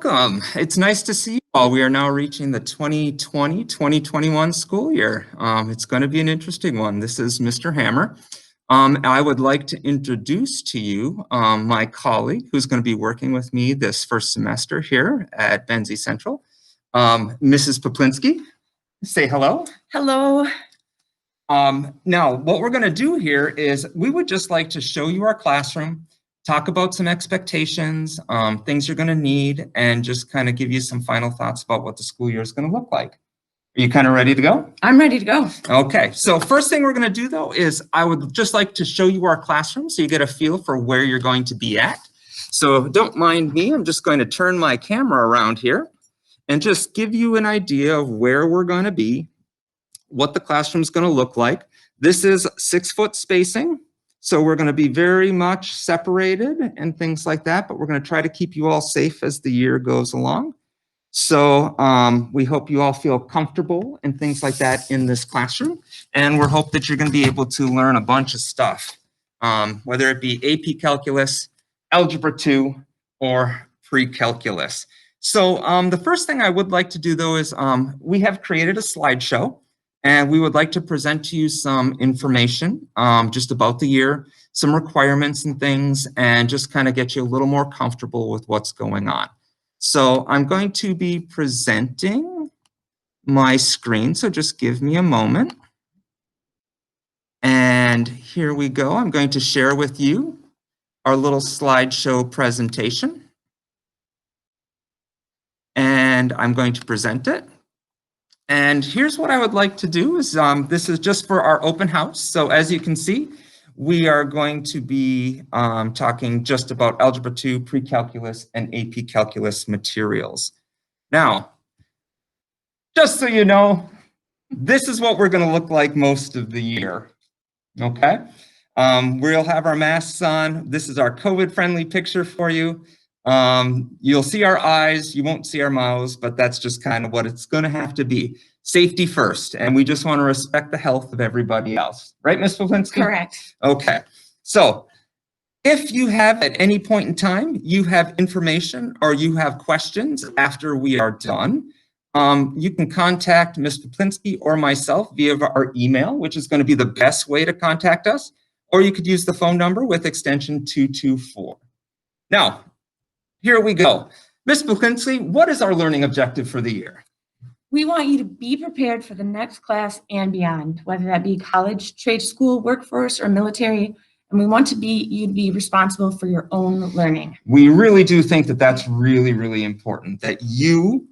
Welcome. It's nice to see you all. We are now reaching the 2020-2021 school year. It's going to be an interesting one. This is Mr. Hammar. I would like to introduce to you my colleague who's going to be working with me this first semester here at Benzie Central, Mrs. Peplinski. Say hello. Hello. Now, what we're going to do here is we would just like to show you our classroom, talk about some expectations, things you're going to need, and just kind of give you some final thoughts about what the school year is going to look like. Are you kind of ready to go? I'm ready to go. Okay, so first thing we're going to do though is I would just like to show you our classroom so you get a feel for where you're going to be at. So don't mind me, I'm just going to turn my camera around here and just give you an idea of where we're going to be, what the classroom is going to look like. This is 6-foot spacing. So we're going to be very much separated and things like that, but we're going to try to keep you all safe as the year goes along. So we hope you all feel comfortable and things like that in this classroom. And we hope that you're going to be able to learn a bunch of stuff, whether it be AP Calculus, Algebra 2, or Pre-Calculus. So the first thing I would like to do though is we have created a slideshow. And we would like to present to you some information just about the year, some requirements and things, and just kind of get you a little more comfortable with what's going on. So I'm going to be presenting my screen, so just give me a moment. And here we go. I'm going to share with you our little slideshow presentation. And I'm going to present it. And here's what I would like to do is, this is just for our open house. So as you can see, we are going to be talking just about Algebra 2, Pre-Calculus, and AP Calculus materials. Now, just so you know, this is what we're going to look like most of the year, okay? We'll have our masks on. This is our COVID-friendly picture for you. You'll see our eyes, you won't see our mouths, but that's just kind of what it's going to have to be. Safety first, and we just want to respect the health of everybody else. Right, Ms. Peplinski? Correct. Okay. So if you have at any point in time, you have information or you have questions after we are done, you can contact Ms. Peplinski or myself via our email, which is going to be the best way to contact us, or you could use the phone number with extension 224. Now, here we go. Ms. Peplinski, what is our learning objective for the year? We want you to be prepared for the next class and beyond, whether that be college, trade school, workforce, or military. And we want you to be responsible for your own learning. We really do think that that's really, really important, that you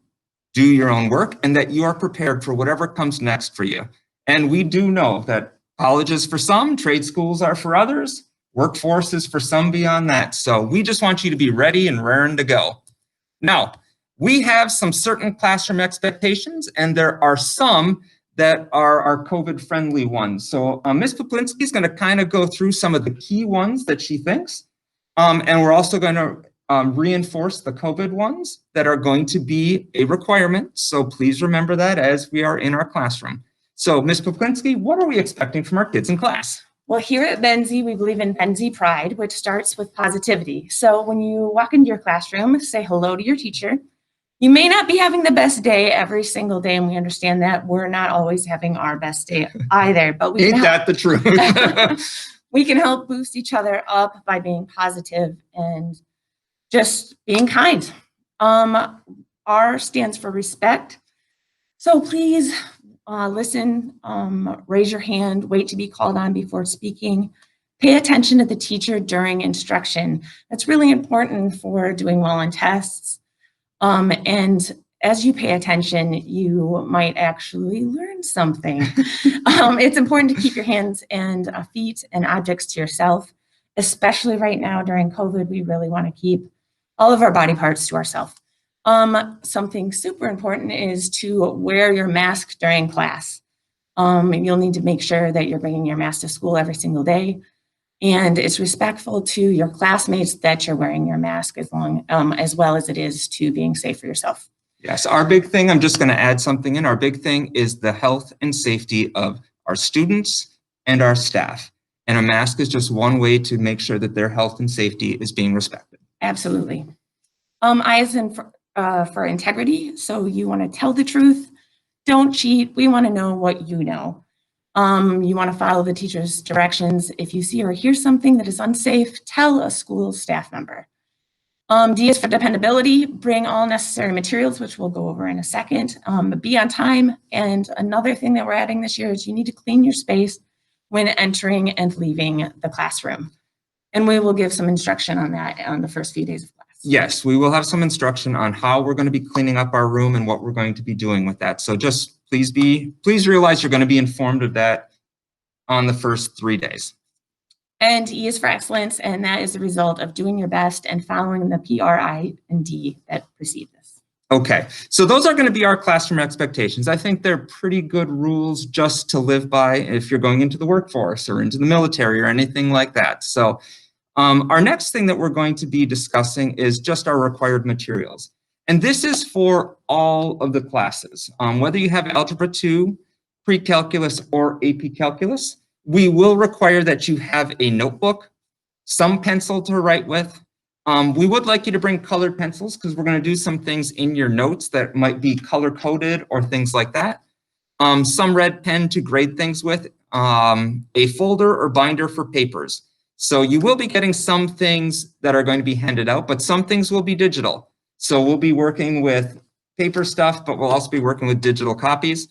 do your own work and that you are prepared for whatever comes next for you. And we do know that college is for some, trade schools are for others, workforce is for some beyond that. So we just want you to be ready and raring to go. Now, we have some certain classroom expectations, and there are some that are our COVID-friendly ones. So Ms. Peplinski is going to kind of go through some of the key ones that she thinks, and we're also going to reinforce the COVID ones that are going to be a requirement. So please remember that as we are in our classroom. So Ms. Peplinski, what are we expecting from our kids in class? Well, here at Benzie, we believe in Benzie Pride, which starts with positivity. So when you walk into your classroom, say hello to your teacher. You may not be having the best day every single day, and we understand that we're not always having our best day either. But we Ain't that the truth? We can help boost each other up by being positive and just being kind. R stands for respect. So please listen, raise your hand, wait to be called on before speaking. Pay attention to the teacher during instruction. That's really important for doing well on tests. And as you pay attention, you might actually learn something. It's important to keep your hands and feet and objects to yourself, especially right now during COVID. We really want to keep all of our body parts to ourselves. Something super important is to wear your mask during class. You'll need to make sure that you're bringing your mask to school every single day. And it's respectful to your classmates that you're wearing your mask as well as it is to being safe for yourself. Yes, our big thing, I'm just going to add something in. Our big thing is the health and safety of our students and our staff. And a mask is just one way to make sure that their health and safety is being respected. Absolutely. I as in for integrity. So you want to tell the truth. Don't cheat. We want to know what you know. You want to follow the teacher's directions. If you see or hear something that is unsafe, tell a school staff member. D is for dependability. Bring all necessary materials, which we'll go over in a second. Be on time. And another thing that we're adding this year is you need to clean your space when entering and leaving the classroom. And we will give some instruction on that on the first few days of class. Yes, we will have some instruction on how we're going to be cleaning up our room and what we're going to be doing with that. So just please realize you're going to be informed of that on the first 3 days. And E is for excellence, and that is the result of doing your best and following the P, R, I, and D that precede this. Okay, so those are going to be our classroom expectations. I think they're pretty good rules just to live by if you're going into the workforce or into the military or anything like that. So our next thing that we're going to be discussing is just our required materials. And this is for all of the classes, whether you have Algebra 2, Pre-Calculus, or AP Calculus. We will require that you have a notebook, some pencil to write with. We would like you to bring colored pencils because we're going to do some things in your notes that might be color-coded or things like that. Some red pen to grade things with, a folder or binder for papers. So you will be getting some things that are going to be handed out, but some things will be digital. So we'll be working with paper stuff, but we'll also be working with digital copies.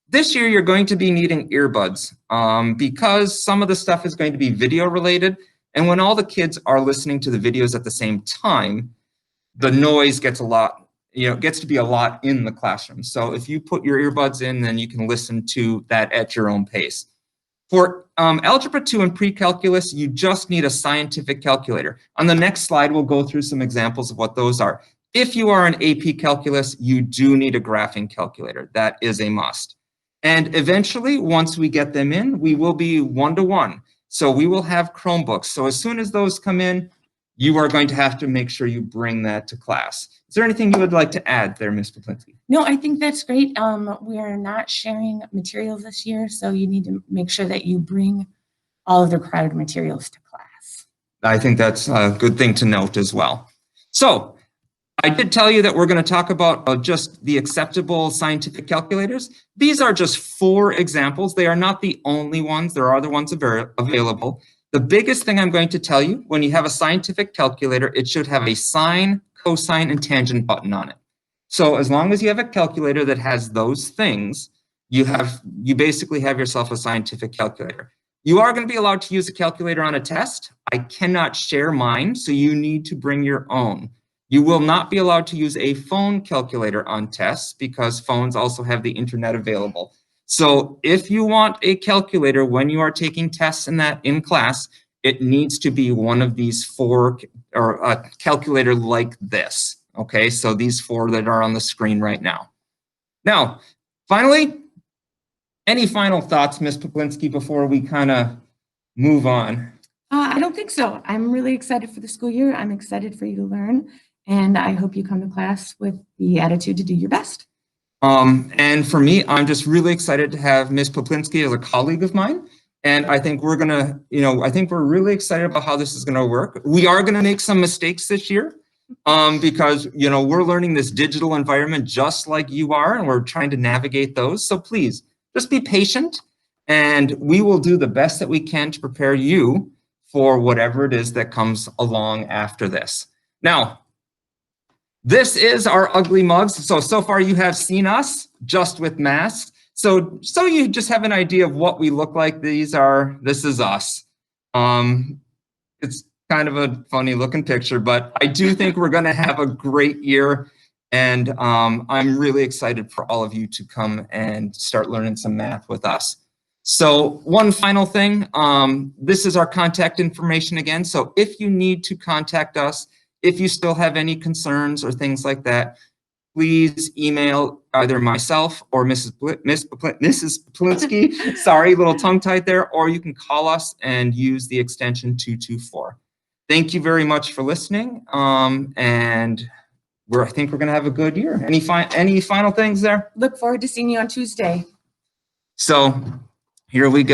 This year, you're going to be needing earbuds because some of the stuff is going to be video related. And when all the kids are listening to the videos at the same time, the noise gets gets to be a lot in the classroom. So if you put your earbuds in, then you can listen to that at your own pace. For Algebra 2 and Pre-Calculus, you just need a scientific calculator. On the next slide, we'll go through some examples of what those are. If you are an AP Calculus, you do need a graphing calculator. That is a must. And eventually, once we get them in, we will be one-to-one. So we will have Chromebooks. So as soon as those come in, you are going to have to make sure you bring that to class. Is there anything you would like to add there, Ms. Peplinski? No, I think that's great. We are not sharing materials this year, so you need to make sure that you bring all of the required materials to class. I think that's a good thing to note as well. So I did tell you that we're going to talk about just the acceptable scientific calculators. These are just 4 examples. They are not the only ones. There are other ones available. The biggest thing I'm going to tell you, when you have a scientific calculator, it should have a sine, cosine, and tangent button on it. So as long as you have a calculator that has those things, you basically have yourself a scientific calculator. You are going to be allowed to use a calculator on a test. I cannot share mine, so you need to bring your own. You will not be allowed to use a phone calculator on tests because phones also have the internet available. So if you want a calculator when you are taking tests in class, it needs to be one of these 4 or a calculator like this. Okay, so these 4 that are on the screen right now. Now, finally, any final thoughts, Ms. Peplinski, before we kind of move on? I don't think so. I'm really excited for the school year. I'm excited for you to learn. And I hope you come to class with the attitude to do your best. And for me, I'm just really excited to have Ms. Peplinski as a colleague of mine. And I think we're gonna, I think we're really excited about how this is gonna work. We are gonna make some mistakes this year because, we're learning this digital environment just like you are, and we're trying to navigate those. So please, just be patient, and we will do the best that we can to prepare you for whatever it is that comes along after this. Now, this is our ugly mugs. So far you have seen us just with masks. So you just have an idea of what we look like. This is us. It's kind of a funny looking picture, but I do think we're gonna have a great year. And I'm really excited for all of you to come and start learning some math with us. So one final thing, this is our contact information again. So if you need to contact us, if you still have any concerns or things like that, please email either myself or Mrs. Peplinski, sorry, little tongue-tied there, or you can call us and use the extension 224. Thank you very much for listening, and I think we're gonna have a good year. Any final things there? Look forward to seeing you on Tuesday. So here we go.